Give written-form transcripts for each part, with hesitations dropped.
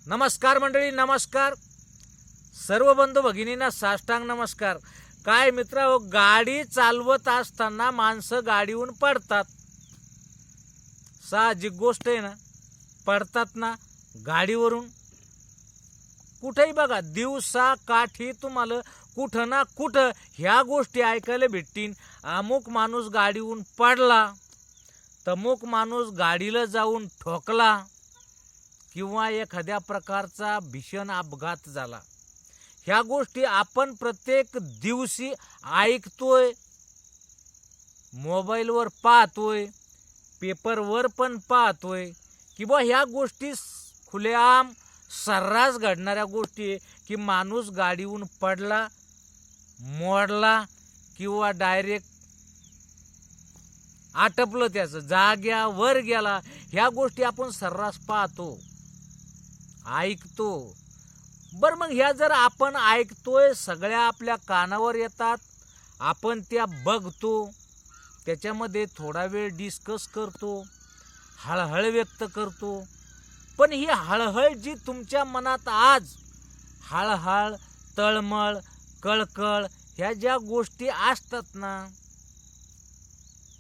नमस्कार मंडळी, नमस्कार सर्व बंधू भगिनींना साष्टांग नमस्कार। काय मित्रांनो, गाडी चालवत असताना माणसं गाडीहून पडतात, साहजिक गोष्ट आहे ना। पडतात ना गाडीवरून, कुठेही बघा दिवसा काठी तुम्हाला कुठं ना कुठं ह्या गोष्टी ऐकायला भेटतील। अमुक माणूस गाडीहून पडला, तमुक माणूस गाडीला जाऊन ठोकला, किंवा एखाद्या प्रकारचा भीषण अपघात झाला। ह्या गोष्टी आपण प्रत्येक दिवशी ऐकतोय, मोबाईलवर पाहतोय, पेपरवर पण पाहतोय, किंवा ह्या गोष्टी खुलेआम सर्रास घडणाऱ्या गोष्टी की माणूस गाडीहून पडला, मोडला, किंवा डायरेक्ट आटपलं, त्याचं जाग्यावर गेला। ह्या गोष्टी आपण सर्रास पाहतो, ऐकतो। बर मग ह्या जर आपण ऐकतोय, सगळ्या आपल्या कानावर येतात, आपण त्या बघतो, त्याच्यामध्ये थोडा वेळ डिस्कस करतो, हळहळ व्यक्त करतो। पण ही हळहळ जी तुमच्या मनात आज हळहळ, तळमळ, कळकळ ह्या ज्या गोष्टी असतात ना,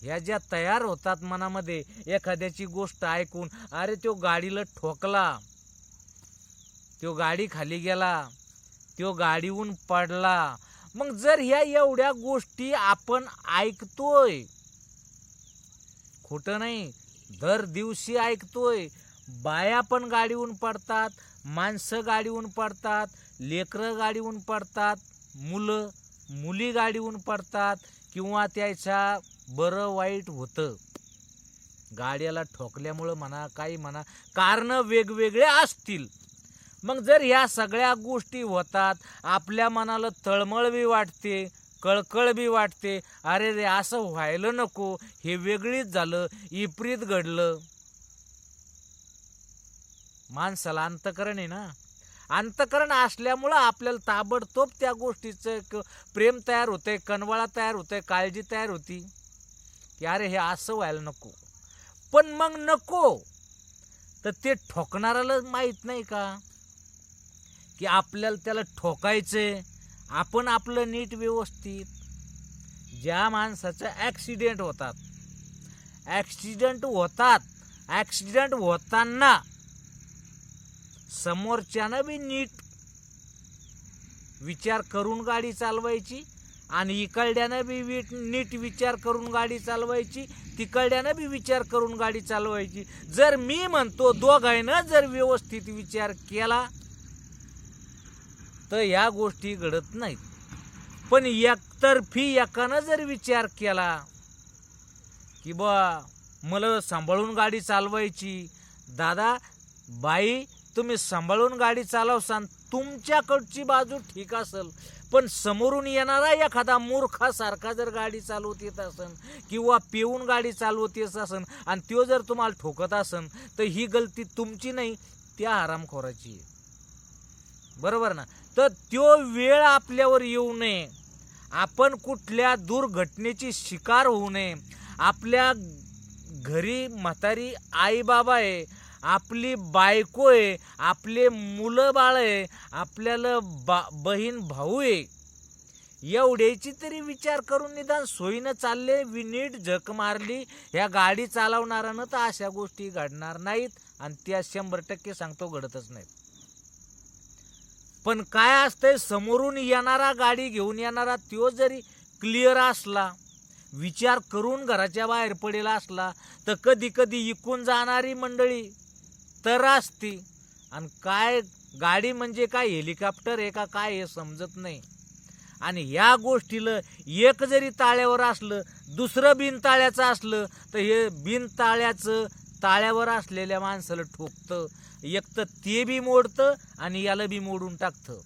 ह्या ज्या तयार होतात मनामध्ये एखाद्याची गोष्ट ऐकून, अरे तो गाडीला ठोकला, तो गाडी खाली गेला, तो गाडीहून पडला। मग जर ह्या एवढ्या गोष्टी आपण ऐकतोय, खोटं नाही, दर दिवशी ऐकतोय, बाया पण गाडीहून पडतात, माणसं गाडीहून पडतात, लेकरं गाडीहून पडतात, मुलं मुली गाडीहून पडतात, किंवा त्याचा बरं वाईट होतं गाड्याला ठोकल्यामुळं म्हणा, काही म्हणा, कारण वेगवेगळे असतील। मग जर ह्या सगळ्या गोष्टी होतात, आपल्या मनाला तळमळ बी वाटते, कळकळ बी वाटते, अरे रे असं व्हायला नको, हे वेगळीच झालं, विपरीत घडलं। माणसाला अंतकरण आहे ना, अंतकरण असल्यामुळं आपल्याला ताबडतोब त्या गोष्टीचं प्रेम तयार होतंय, कनवळा तयार होतंय, काळजी तयार होती की अरे हे असं व्हायला नको। पण मग नको तर ते ठोकणाऱ्याला माहित नाही का की आपल्याला त्याला ठोकायचंय। आपण आपलं नीट व्यवस्थित, ज्या माणसाचं ॲक्सिडेंट होताना समोरच्यानं बी नीट विचार करून गाडी चालवायची, आणि इकडल्यानं बी नीट विचार करून गाडी चालवायची, तिकडल्यानं बी विचार करून गाडी चालवायची। जर मी म्हणतो दोघांना जर व्यवस्थित विचार केला तर या गोष्टी घडत नाहीत। पण एकतर्फी एकानं जर विचार केला की बा मला सांभाळून गाडी चालवायची, दादा बाई तुम्ही सांभाळून गाडी चालवसान, तुमच्याकडची बाजू ठीक असेल, पण समोरून येणारा एखादा मूर्खासारखा जर गाडी चालवत येत असन, किंवा पिऊन गाडी चालवत येत असन, आणि तो जर तुम्हाला ठोकत असन, तर ही गलती तुमची नाही, त्या हरामखोराची आहे, बरोबर ना। तर तो वेळ आपल्यावर येऊ नये, आपण कुठल्या दुर्घटनेची शिकार होऊ नये। आपल्या घरी म्हातारी आई बाबा आहे, आपली बायको आहे, आपले मुलं बाळ आहे, आपल्याला बहीण भाऊ आहे, एवढ्याची तरी विचार करून निदान सोयीनं चालले, नीट झक मारली ह्या गाडी चालवणाऱ्यानं, तर अशा गोष्टी घडणार नाहीत, आणि त्या 100% सांगतो घडतच नाहीत। पण काय असतंय, समोरून येणारा, गाडी घेऊन येणारा, तो जरी क्लिअर असला, विचार करून घराच्या बाहेर पडेला असला, तर कधी कधी इकून जाणारी मंडळी तर असती, आणि काय गाडी म्हणजे काय हेलिकॉप्टर आहे का काय हे समजत नाही। आणि ह्या गोष्टीला एक जरी ताळ्यावर असलं, दुसरं बिनताळ्याचं असलं, तर हे बिनताळ्याचं ताळ्यावर असलेल्या माणसाला ठोकतं, एक तर ते बी मोडतं आणि याला बी मोडून टाकतं,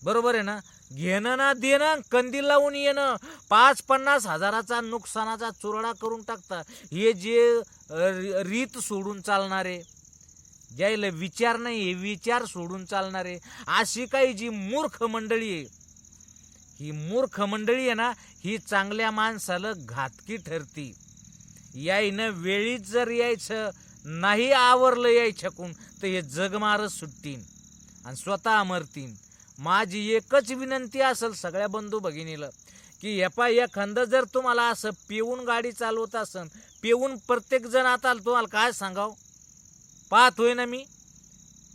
बरोबर आहे ना। घेणं ना देणं, कंदील लावून येणं, 5-50 हजाराचा नुकसानाचा चुराडा करून टाकता। हे जे रीत सोडून चालणारे, ज्याला विचार नाही, हे विचार सोडून चालणारे, अशी काही जी मूर्ख मंडळी आहे, ही मूर्ख मंडळी आहे ना, ही चांगल्या माणसाला घातकी ठरती। यायनं वेळीच जर यायचं नाही आवरलं यायच्याकून तर हे जगमारच सुट्टीन आणि स्वतः मरतीन. माझी एकच विनंती असेल सगळ्या बंधू भगिनीला की एखादं जर तुम्हाला असं पिऊन गाडी चालवत असन, पिऊन प्रत्येक जण आता तुम्हाला काय सांगाव पाहतोय ना मी,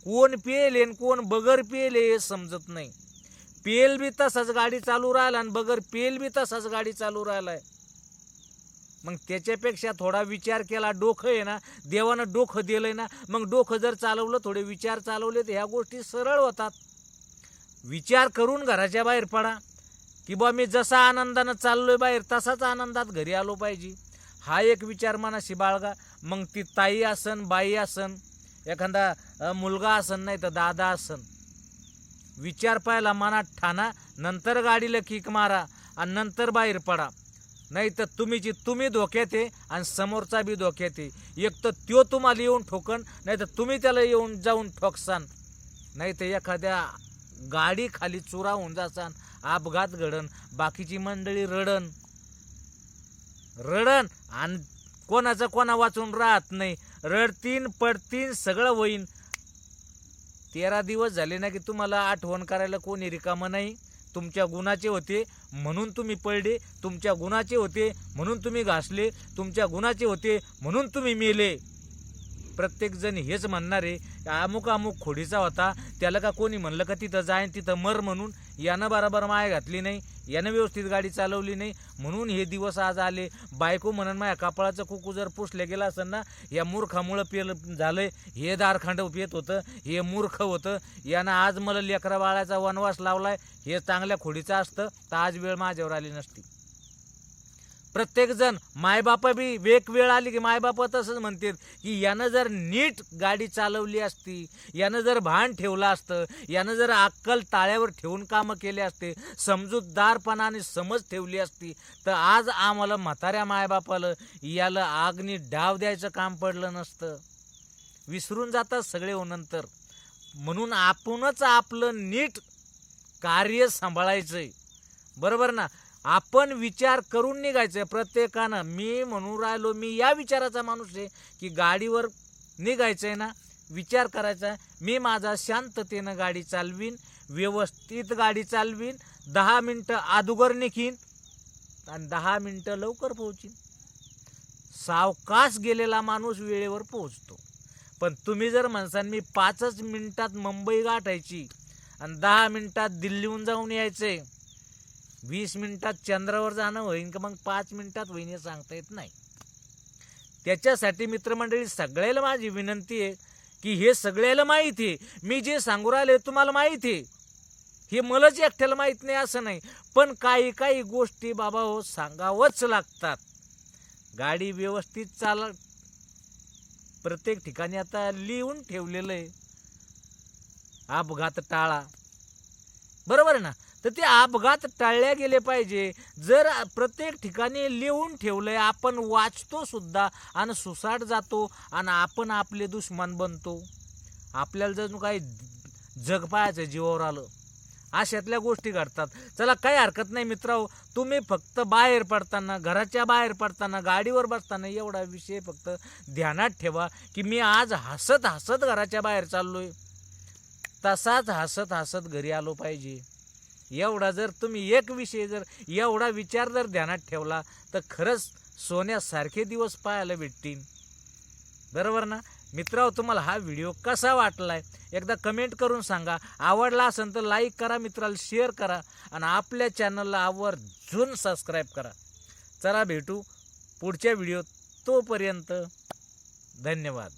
कोण पियले कोण बगर पियले हे समजत नाही. पेल बी तसाच गाडी चालू राहिला आणि बगर पेल बी तसाच गाडी चालू राहिलाय. मग त्याच्यापेक्षा थोडा विचार केला, डोकं आहे ना देवानं डोकं दिलंय ना, मग डोकं जर चालवलं थोडे विचार चालवले तर ह्या गोष्टी सरळ होतात. विचार करून घराच्या बाहेर पडा की बा मी जसा आनंदानं चाललोय बाहेर तसाच आनंदात घरी आलो पाहिजे. हा एक विचार मनाशी बाळगा. मग ती ताई असन, बाई असन, एखादा मुलगा असन, नाही तर दादा असन, विचार पाहिला मनात ठाणा, नंतर गाडीला किक मारा आणि नंतर बाहेर पडा. नाही तर तुम्ही धोक्यात आहे आणि समोरचा बी धोक्यात आहे. एक तर त्यो तुम्हाला येऊन ठोकन, नाही तर तुम्ही त्याला येऊन जाऊन ठोकसान, नाही तर एखाद्या गाडी खाली चुरा होऊन जासान, अपघात घडन, बाकीची मंडळी रडन आणि कोणाचं कोणा वाचून राहत नाही, रडतीन पडतीन सगळं होईन. 13 दिवस झाले ना की तुम्हाला आठवण करायला कोणी रिकामं नाही. तुमच्या गुणाचे होते म्हणून तुम्ही पडले, तुमच्या गुणाचे होते म्हणून तुम्ही घासले, तुमच्या गुणाचे होते म्हणून तुम्ही मेले. प्रत्येक जण हेच म्हणणार आहे, अमुक खोडीचा होता, त्याला का कोणी म्हणलं का तिथं जाय तिथं मर म्हणून. यानं बरोबर माय घातली नाही, यानं व्यवस्थित गाडी चालवली नाही म्हणून हे दिवस आज आले. बायको म्हणून माझ्या कपाळाचं कुकू जर पुसलं गेलं असेल ना, या मूर्खामुळं पेल झालंय, हे दारखंड पेत होतं, हे मूर्ख होतं, यानं आज मला लेकरा बाळाचा वनवास लावलाय, हे चांगल्या खोडीचं असतं तर आज वेळ माझ्यावर आली नसती. प्रत्येक जण मायबापा बी एक वेळ आली की मायबापा तसंच म्हणतात की यानं जर नीट गाडी चालवली असती, यानं जर भान ठेवलं असतं, यानं जर अक्कल ताळ्यावर ठेवून कामं केले असते, समजूतदारपणाने समज ठेवली असती, तर आज आम्हाला म्हाताऱ्या मायबापाला याला आगनी डाव द्यायचं काम पडलं नसतं. विसरून जातात सगळे हो नंतर. म्हणून आपणच आपलं नीट कार्य सांभाळायचंय, बरोबर ना. आपण विचार करून निघायचंय प्रत्येकानं. मी म्हणून राहिलो, मी या विचाराचा माणूस आहे की गाडीवर निघायचंय ना, विचार करायचा, मी माझा शांततेनं गाडी चालवीन, व्यवस्थित गाडी चालवीन, 10 मिनटं अगोदर निघीन आणि 10 मिनटं लवकर पोहोचीन. सावकाश गेलेला माणूस वेळेवर पोहोचतो. पण तुम्ही जर म्हणसान मी 5 मिनिटात मुंबई गाठायची आणि 10 मिनिटात दिल्लीहून जाऊन यायचंय, 20 मिनिटात चंद्रावर जाणं होईन का मग 5 मिनिटात होईन हे सांगता येत नाही. त्याच्यासाठी मित्रमंडळी सगळ्याला माझी विनंती आहे की हे सगळ्याला माहिती आहे, मी जे सांगू राहिले तुम्हाला माहिती आहे, हे मलाच एकट्याला माहीत नाही असं नाही, पण काही गोष्टी बाबा हो सांगावंच लागतात. गाडी व्यवस्थित चालत, प्रत्येक ठिकाणी आता लिहून ठेवलेलं आहे अपघात टाळा, बरोबर आहे ना. तर ते अपघात टाळले गेले पाहिजे. जर प्रत्येक ठिकाणी लिहून ठेवलंय, आपण वाचतो सुद्धा आणि सुसाट जातो आणि आपण आपले दुश्मन बनतो. आपल्याला जर काही जग पाहायचं जीवावर आलं, अशातल्या गोष्टी घडतात. चला काही हरकत नाही मित्रांनो, तुम्ही फक्त बाहेर पडताना, घराच्या बाहेर पडताना, गाडीवर बसताना एवढा विषय फक्त ध्यानात ठेवा की मी आज हसत हसत घराच्या बाहेर चाललोय, तसाच हसत हसत घरी आलो पाहिजे. एवढा जर तुम्ही एक विषय जर एवढा विचार जर ध्यानात ठेवला तर खरंच सोन्यासारखे दिवस पाहायला भेटतील, बरोबर ना. मित्रांनो, तुम्हाला हा व्हिडिओ कसा वाटलाय एकदा कमेंट करून सांगा. आवडला असेल तर लाईक करा, मित्राला शेअर करा आणि आपल्या चॅनलला आवर्जून सबस्क्राईब करा. चला भेटू पुढच्या व्हिडिओत, तोपर्यंत धन्यवाद.